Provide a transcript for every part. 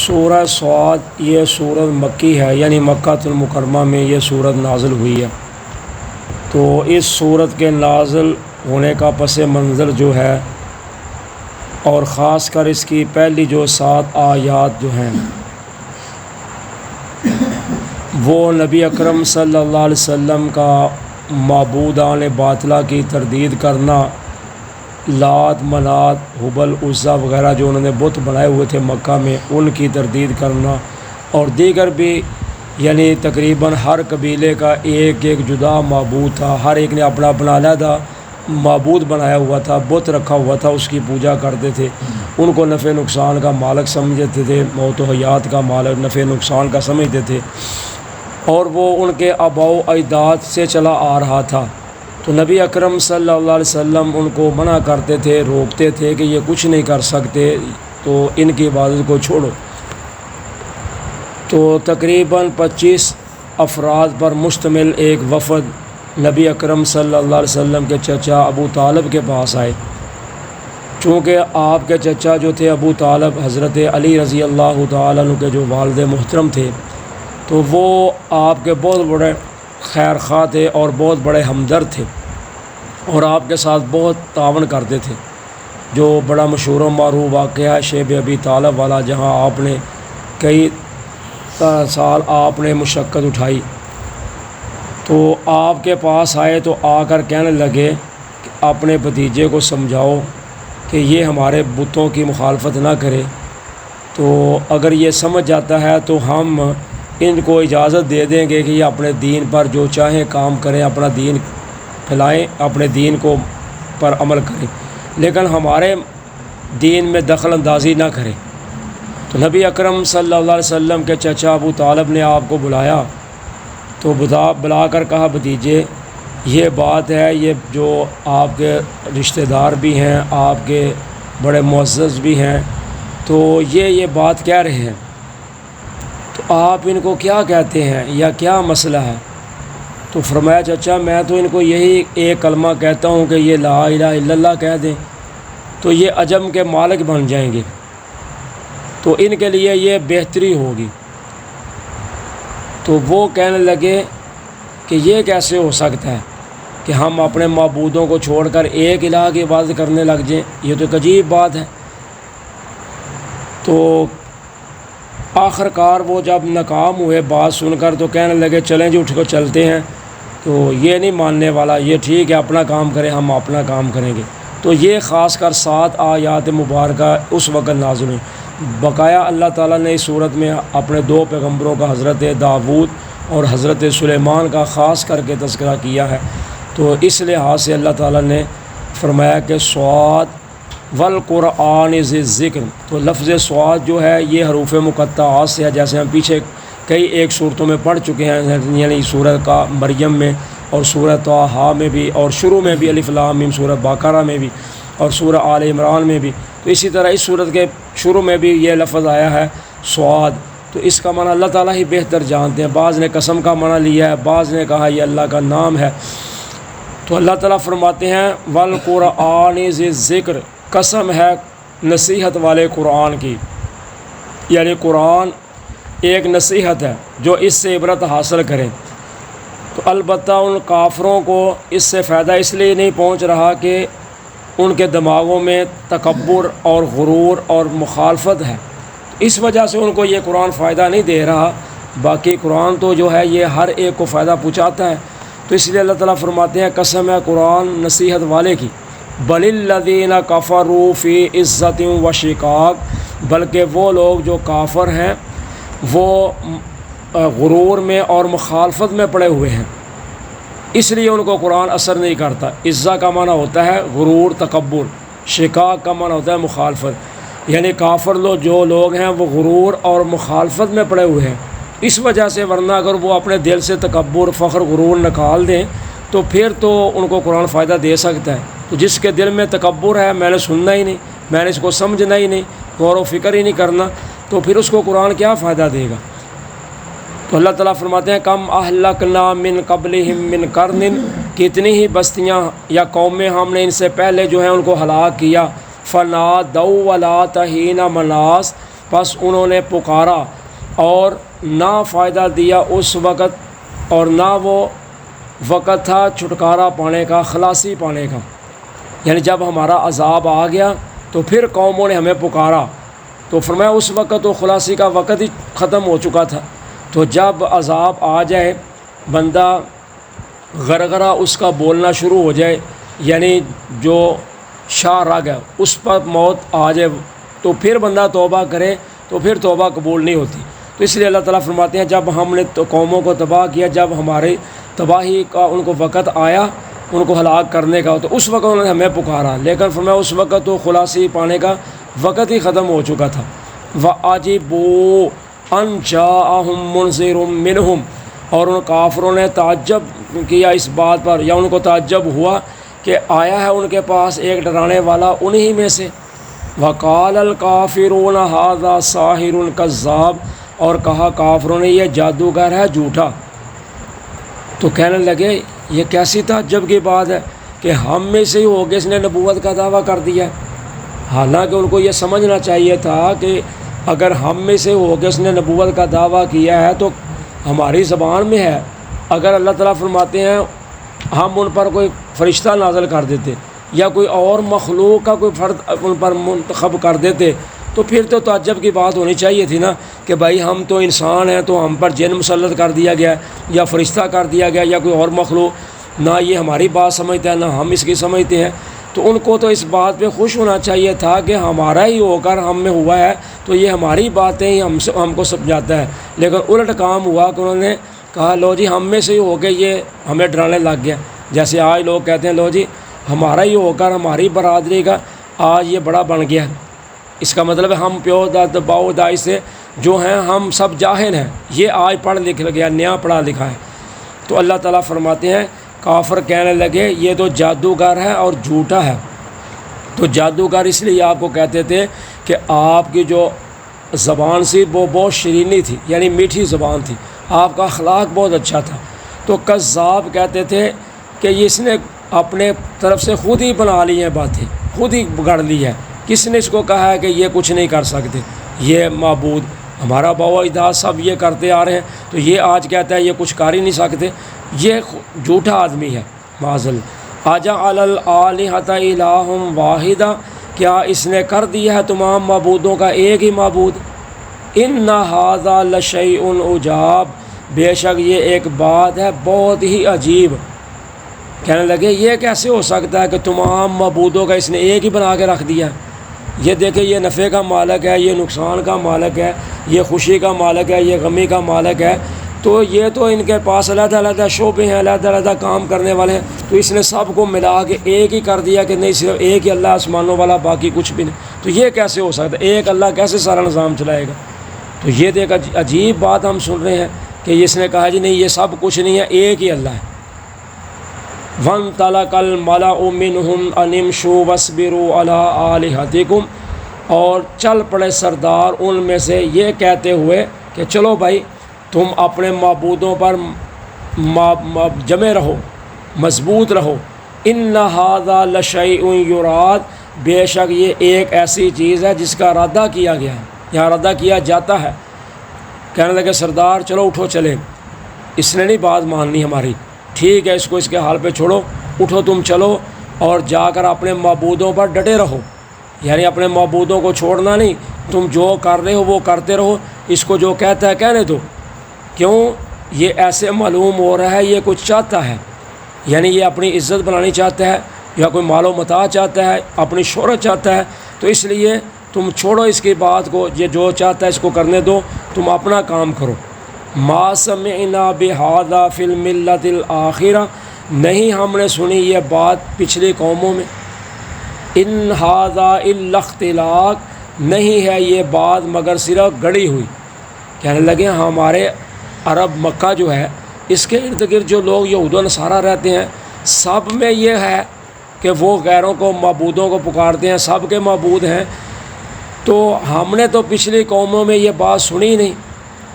سورہ صاد یہ سورت مکی ہے، یعنی مکہ المکرمہ میں یہ سورت نازل ہوئی ہے۔ تو اس سورت کے نازل ہونے کا پس منظر جو ہے، اور خاص کر اس کی پہلی جو 7 آیات جو ہیں وہ نبی اکرم صلی اللہ علیہ وسلم کا معبودان باطلہ کی تردید کرنا، لات منات حبل عزیٰ وغیرہ جو انہوں نے بت بنائے ہوئے تھے مکہ میں، ان کی تردید کرنا، اور دیگر بھی، یعنی تقریباً ہر قبیلے کا ایک ایک جدا معبود تھا، ہر ایک نے اپنا اپنا علیحدہ معبود بنایا ہوا تھا، بت رکھا ہوا تھا، اس کی پوجا کرتے تھے، ان کو نفع نقصان کا مالک سمجھتے تھے، موت و حیات کا مالک نفع نقصان کا سمجھتے تھے، اور وہ ان کے آباء و اجداد سے چلا آ رہا تھا۔ تو نبی اکرم صلی اللہ علیہ وسلم ان کو منع کرتے تھے، روکتے تھے کہ یہ کچھ نہیں کر سکتے، تو ان کی عبادت کو چھوڑو۔ تو تقریباً 25 افراد پر مشتمل ایک وفد نبی اکرم صلی اللہ علیہ وسلم کے چچا ابو طالب کے پاس آئے۔ چونکہ آپ کے چچا جو تھے ابو طالب، حضرت علی رضی اللہ تعالیٰ عنہ کے جو والد محترم تھے، تو وہ آپ کے بہت بڑے خیر خواہ تھے اور بہت بڑے ہمدرد تھے، اور آپ کے ساتھ بہت تعاون کرتے تھے۔ جو بڑا مشہور و معروف واقعہ ہے شیب ابی طالب والا، جہاں آپ نے کئی سال آپ نے مشقت اٹھائی، تو آپ کے پاس آئے تو آ کر کہنے لگے کہ اپنے بھتیجے کو سمجھاؤ کہ یہ ہمارے بتوں کی مخالفت نہ کرے، تو اگر یہ سمجھ جاتا ہے تو ہم ان کو اجازت دے دیں گے کہ یہ اپنے دین پر جو چاہیں کام کریں، اپنا دین پھیلائیں، اپنے دین کو پر عمل کریں، لیکن ہمارے دین میں دخل اندازی نہ کریں۔ تو نبی اکرم صلی اللہ علیہ وسلم کے چچا ابو طالب نے آپ کو بلایا، تو بلا کر کہا بھتیجے یہ بات ہے، یہ جو آپ کے رشتہ دار بھی ہیں، آپ کے بڑے معزز بھی ہیں، تو یہ بات کہہ رہے ہیں، تو آپ ان کو کیا کہتے ہیں یا کیا مسئلہ ہے؟ تو فرمایا چچا میں تو ان کو یہی ایک کلمہ کہتا ہوں کہ یہ لا الہ الا اللہ کہہ دیں تو یہ عجم کے مالک بن جائیں گے، تو ان کے لیے یہ بہتری ہوگی۔ تو وہ کہنے لگے کہ یہ کیسے ہو سکتا ہے کہ ہم اپنے معبودوں کو چھوڑ کر ایک الہ کی عبادت کرنے لگ جائیں، یہ تو ایک عجیب بات ہے۔ تو آخر کار وہ جب ناکام ہوئے بات سن کر، تو کہنے لگے چلیں جی اٹھ کر چلتے ہیں، تو یہ نہیں ماننے والا، یہ ٹھیک ہے اپنا کام کرے، ہم اپنا کام کریں گے۔ تو یہ خاص کر 7 آیات مبارکہ اس وقت نازل ہوئی۔ بقایا اللہ تعالیٰ نے اس صورت میں اپنے 2 پیغمبروں کا، حضرت داؤد اور حضرت سلیمان کا خاص کر کے تذکرہ کیا ہے، تو اس لحاظ سے اللہ تعالیٰ نے فرمایا کہ صاد والقرآن ذی الذکر۔ تو لفظ صاد جو ہے یہ حروف مقطعات سے ہے، جیسے ہم پیچھے کئی ایک صورتوں میں پڑھ چکے ہیں، یعنی سورہ کا مریم میں اور سورہ طٰہٰ میں بھی، اور شروع میں بھی الف لام میم سورہ بقرہ میں بھی، اور سورہ آل عمران میں بھی۔ تو اسی طرح اس سورت کے شروع میں بھی یہ لفظ آیا ہے صاد، تو اس کا معنی اللہ تعالیٰ ہی بہتر جانتے ہیں۔ بعض نے قسم کا معنی لیا ہے، بعض نے کہا یہ اللہ کا نام ہے۔ تو اللہ تعالیٰ فرماتے ہیں والقرآن ذی الذکر، قسم ہے نصیحت والے قرآن کی، یعنی قرآن ایک نصیحت ہے جو اس سے عبرت حاصل کریں۔ تو البتہ ان کافروں کو اس سے فائدہ اس لیے نہیں پہنچ رہا کہ ان کے دماغوں میں تکبر اور غرور اور مخالفت ہے، اس وجہ سے ان کو یہ قرآن فائدہ نہیں دے رہا۔ باقی قرآن تو جو ہے یہ ہر ایک کو فائدہ پہنچاتا ہے، تو اس لیے اللہ تعالیٰ فرماتے ہیں قسم ہے قرآن نصیحت والے کی، بل الذین کفروا فی عزت و شقاق، بلکہ وہ لوگ جو کافر ہیں وہ غرور میں اور مخالفت میں پڑے ہوئے ہیں، اس لیے ان کو قرآن اثر نہیں کرتا۔ عزت کا معنی ہوتا ہے غرور تکبر، شقاق کا معنی ہوتا ہے مخالفت، یعنی کافر جو لوگ ہیں وہ غرور اور مخالفت میں پڑے ہوئے ہیں، اس وجہ سے، ورنہ اگر وہ اپنے دل سے تکبر فخر غرور نکال دیں تو پھر تو ان کو قرآن فائدہ دے سکتا ہے۔ تو جس کے دل میں تکبر ہے، میں نے سننا ہی نہیں، میں نے اس کو سمجھنا ہی نہیں، غور و فکر ہی نہیں کرنا، تو پھر اس کو قرآن کیا فائدہ دے گا؟ تو اللہ تعالیٰ فرماتے ہیں کم اہلکنا من قبلہم من قرن، کتنی ہی بستیاں یا قومیں ہم نے ان سے پہلے جو ہیں ان کو ہلاک کیا، فنادوا ولا تحین مناس، پس انہوں نے پکارا اور نہ فائدہ دیا اس وقت، اور نہ وہ وقت تھا چھٹکارا پانے کا، خلاصی پانے کا، یعنی جب ہمارا عذاب آ گیا تو پھر قوموں نے ہمیں پکارا، تو فرمایا اس وقت تو خلاصی کا وقت ہی ختم ہو چکا تھا۔ تو جب عذاب آ جائے، بندہ غرغرہ اس کا بولنا شروع ہو جائے، یعنی جو شاہ رگ ہے اس پر موت آ جائے، تو پھر بندہ توبہ کرے تو پھر توبہ قبول نہیں ہوتی۔ تو اس لیے اللہ تعالیٰ فرماتے ہیں جب ہم نے تو قوموں کو تباہ کیا، جب ہماری تباہی کا ان کو وقت آیا ان کو ہلاک کرنے کا، تو اس وقت انہوں نے ہمیں پکارا، لیکن فرمایا اس وقت تو خلاصی پانے کا وقت ہی ختم ہو چکا تھا۔ وَعَجِبُوا أَن جَاءَهُم مُنذِرٌ مِّنْهُمْ، اور ان کافروں نے تعجب کیا اس بات پر، یا ان کو تعجب ہوا کہ آیا ہے ان کے پاس ایک ڈرانے والا انہی میں سے۔ وَقَالَ الْكَافِرُونَ هَذَا سَاحِرٌ كَذَّابٌ، اور کہا کافروں نے یہ جادوگر ہے جھوٹا۔ تو کہنے لگے یہ کیسی تعجب کی بات ہے کہ ہم میں سے ہی ہو کے اس نے نبوت کا دعویٰ کر دیا۔ حالانکہ ان کو یہ سمجھنا چاہیے تھا کہ اگر ہم میں سے ہو کے اس نے نبوت کا دعویٰ کیا ہے تو ہماری زبان میں ہے۔ اگر اللہ تعالیٰ فرماتے ہیں ہم ان پر کوئی فرشتہ نازل کر دیتے یا کوئی اور مخلوق کا کوئی فرد ان پر منتخب کر دیتے تو پھر تو تعجب کی بات ہونی چاہیے تھی نا، کہ بھائی ہم تو انسان ہیں تو ہم پر جن مسلط کر دیا گیا یا فرشتہ کر دیا گیا یا کوئی اور مخلوق، نہ یہ ہماری بات سمجھتا ہے نہ ہم اس کی سمجھتے ہیں۔ تو ان کو تو اس بات پہ خوش ہونا چاہیے تھا کہ ہمارا ہی ہو کر ہم میں ہوا ہے تو یہ ہماری باتیں ہی ہم کو سمجھاتا ہے، لیکن الٹ کام ہوا کہ انہوں نے کہا لو جی ہم میں سے ہی ہو کے یہ ہمیں ڈرانے لگ گیا۔ جیسے آج لوگ کہتے ہیں لو جی ہمارا ہی ہو کر ہماری برادری کا آج یہ بڑا بن گیا، اس کا مطلب ہے ہم پیو داد باؤ دائی سے جو ہیں ہم سب جاہل ہیں، یہ آج پڑھ لکھ گیا نیا پڑھا لکھا ہے۔ تو اللہ تعالیٰ فرماتے ہیں کافر کہنے لگے یہ تو جادوگر ہے اور جھوٹا ہے۔ تو جادوگر اس لیے آپ کو کہتے تھے کہ آپ کی جو زبان سی وہ بہت شیرینی تھی، یعنی میٹھی زبان تھی، آپ کا اخلاق بہت اچھا تھا۔ تو کذاب کہتے تھے کہ اس نے اپنے طرف سے خود ہی بنا لی ہیں باتیں، خود ہی بگڑ لی ہے، کس نے اس کو کہا ہے کہ یہ کچھ نہیں کر سکتے، یہ معبود ہمارا باوا اجداد سب یہ کرتے آ رہے ہیں تو یہ آج کہتا ہے یہ کچھ کر ہی نہیں سکتے، یہ جھوٹا آدمی ہے معاذ اللہ۔ اجعل الآلہۃ الہا واحدا، کیا اس نے کر دیا ہے تمام معبودوں کا ایک ہی معبود؟ ان ھذا لشیء عجاب، بے شک یہ ایک بات ہے بہت ہی عجیب۔ کہنے لگے یہ کیسے ہو سکتا ہے کہ تمام معبودوں کا اس نے ایک ہی بنا کے رکھ دیا؟ یہ دیکھیں یہ نفع کا مالک ہے، یہ نقصان کا مالک ہے، یہ خوشی کا مالک ہے، یہ غمی کا مالک ہے، تو یہ تو ان کے پاس علیحدہ علیحدہ شعبے ہیں، علیحدہ علیحدہ کام کرنے والے ہیں، تو اس نے سب کو ملا کے ایک ہی کر دیا کہ نہیں صرف ایک ہی اللہ آسمانوں والا باقی کچھ بھی نہیں۔ تو یہ کیسے ہو سکتا ہے؟ ایک اللہ کیسے سارا نظام چلائے گا؟ تو یہ دیکھ عجیب بات ہم سن رہے ہیں کہ اس نے کہا جی نہیں یہ سب کچھ نہیں ہے، ایک ہی اللہ ہے۔ وَانْطَلَقَ الْمَلَأُ مِنْهُمْ أَنِ امْشُوا وَاصْبِرُوا عَلَىٰ آلِهَتِكُمْ، اور چل پڑے سردار ان میں سے یہ کہتے ہوئے کہ چلو بھائی تم اپنے معبودوں پر جمے رہو، مضبوط رہو۔ إِنَّ هَذَا لَشَيْءٌ يُرَادُ، بے شک یہ ایک ایسی چیز ہے جس کا ارادہ کیا گیا ہے، یا ارادہ کیا جاتا ہے۔ کہنے لگے سردار چلو اٹھو چلے، اس نے نہیں بات ماننی ہماری، ٹھیک ہے اس کو اس کے حال پہ چھوڑو، اٹھو تم چلو اور جا کر اپنے معبودوں پر ڈٹے رہو، یعنی اپنے معبودوں کو چھوڑنا نہیں، تم جو کر رہے ہو وہ کرتے رہو، اس کو جو کہتا ہے کہنے دو۔ کیوں؟ یہ ایسے معلوم ہو رہا ہے یہ کچھ چاہتا ہے، یعنی یہ اپنی عزت بنانی چاہتا ہے یا کوئی مال و متاع چاہتا ہے، اپنی شہرت چاہتا ہے، تو اس لیے تم چھوڑو اس کی بات کو، یہ جو چاہتا ہے اس کو کرنے دو، تم اپنا کام کرو۔ ما سمعنا بہذا فی الملۃ الآخرہ، نہیں ہم نے سنی یہ بات پچھلی قوموں میں۔ ان ھذا الا اختلاق، نہیں ہے یہ بات مگر صرف گڑی ہوئی۔ کہنے لگے ہمارے عرب مکہ جو ہے اس کے ارد گرد جو لوگ یہود و نصارہ رہتے ہیں سب میں یہ ہے کہ وہ غیروں کو معبودوں کو پکارتے ہیں، سب کے معبود ہیں، تو ہم نے تو پچھلی قوموں میں یہ بات سنی نہیں،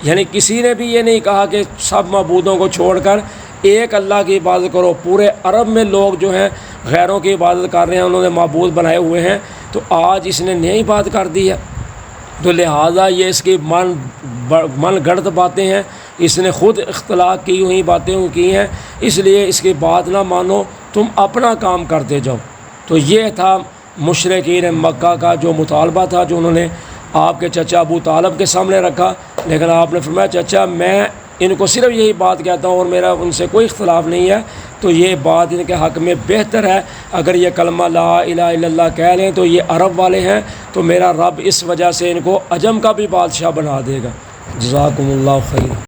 یعنی کسی نے بھی یہ نہیں کہا کہ سب معبودوں کو چھوڑ کر ایک اللہ کی عبادت کرو۔ پورے عرب میں لوگ جو ہیں غیروں کی عبادت کر رہے ہیں، انہوں نے معبود بنائے ہوئے ہیں، تو آج اس نے نئی بات کر دی ہے۔ تو لہٰذا یہ اس کی من گڑت باتیں ہیں، اس نے خود اختلاق کی ہوئی باتیں کی ہیں، اس لیے اس کی بات نہ مانو، تم اپنا کام کرتے جاؤ۔ تو یہ تھا مشرکین مکہ کا جو مطالبہ تھا، جو انہوں نے آپ کے چچا ابو طالب کے سامنے رکھا، لیکن آپ نے فرمایا چچا میں ان کو صرف یہی بات کہتا ہوں اور میرا ان سے کوئی اختلاف نہیں ہے، تو یہ بات ان کے حق میں بہتر ہے اگر یہ کلمہ لا الہ الا اللہ کہہ لیں تو یہ عرب والے ہیں، تو میرا رب اس وجہ سے ان کو عجم کا بھی بادشاہ بنا دے گا۔ جزاکم اللہ خیر۔